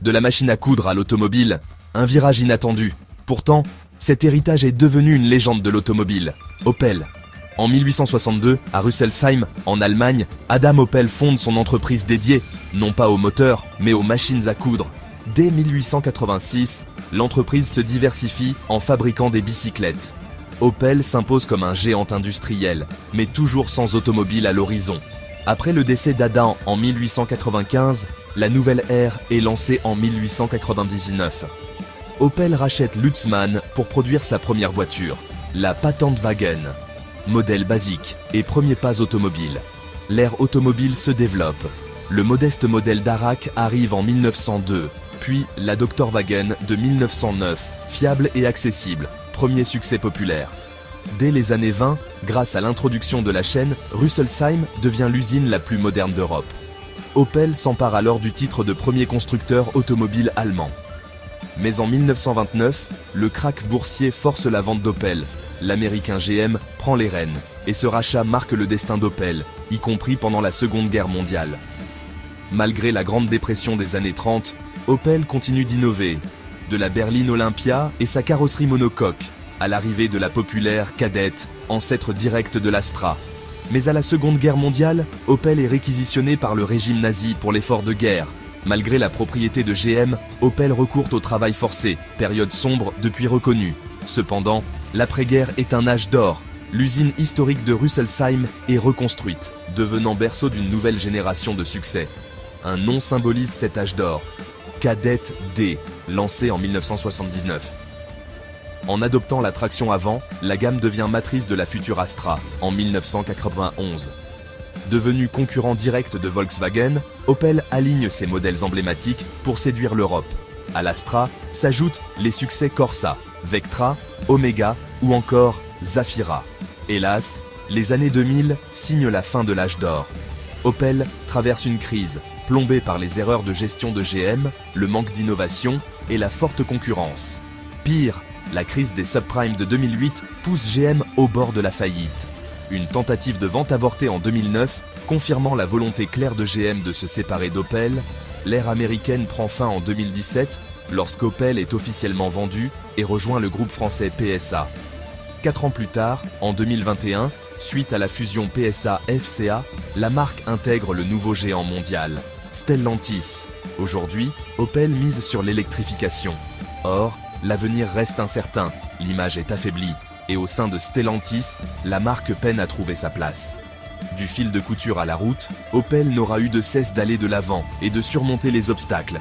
De la machine à coudre à l'automobile, un virage inattendu. Pourtant, cet héritage est devenu une légende de l'automobile. Opel. En 1862, à Rüsselsheim, en Allemagne, Adam Opel fonde son entreprise dédiée, non pas aux moteurs, mais aux machines à coudre. Dès 1886, l'entreprise se diversifie en fabriquant des bicyclettes. Opel s'impose comme un géant industriel, mais toujours sans automobile à l'horizon. Après le décès d'Adam en 1895, la nouvelle ère est lancée en 1899. Opel rachète Lutzmann pour produire sa première voiture, la Patentwagen. Modèle basique et premier pas automobile. L'ère automobile se développe. Le modeste modèle Darracq arrive en 1902, puis la Doktorwagen de 1909, fiable et accessible, premier succès populaire. Dès les années 20, grâce à l'introduction de la chaîne, Rüsselsheim devient l'usine la plus moderne d'Europe. Opel s'empare alors du titre de premier constructeur automobile allemand. Mais en 1929, le krach boursier force la vente d'Opel. L'américain GM prend les rênes, et ce rachat marque le destin d'Opel, y compris pendant la Seconde Guerre mondiale. Malgré la Grande Dépression des années 30, Opel continue d'innover. De la berline Olympia et sa carrosserie monocoque, à l'arrivée de la populaire Kadett, ancêtre direct de l'Astra. Mais à la Seconde Guerre mondiale, Opel est réquisitionné par le régime nazi pour l'effort de guerre. Malgré la propriété de GM, Opel recourt au travail forcé, période sombre depuis reconnue. Cependant, l'après-guerre est un âge d'or. L'usine historique de Rüsselsheim est reconstruite, devenant berceau d'une nouvelle génération de succès. Un nom symbolise cet âge d'or. Kadett D, lancé en 1979. En adoptant la traction avant, la gamme devient matrice de la future Astra, en 1991. Devenu concurrent direct de Volkswagen, Opel aligne ses modèles emblématiques pour séduire l'Europe. À l'Astra s'ajoutent les succès Corsa, Vectra, Omega ou encore Zafira. Hélas, les années 2000 signent la fin de l'âge d'or. Opel traverse une crise, plombée par les erreurs de gestion de GM, le manque d'innovation et la forte concurrence. Pire, la crise des subprimes de 2008 pousse GM au bord de la faillite. Une tentative de vente avortée en 2009, confirmant la volonté claire de GM de se séparer d'Opel, l'ère américaine prend fin en 2017, lorsqu'Opel est officiellement vendu et rejoint le groupe français PSA. 4 ans plus tard, en 2021, suite à la fusion PSA-FCA, la marque intègre le nouveau géant mondial, Stellantis. Aujourd'hui, Opel mise sur l'électrification. Or, l'avenir reste incertain, l'image est affaiblie, et au sein de Stellantis, la marque peine à trouver sa place. Du fil de couture à la route, Opel n'aura eu de cesse d'aller de l'avant et de surmonter les obstacles.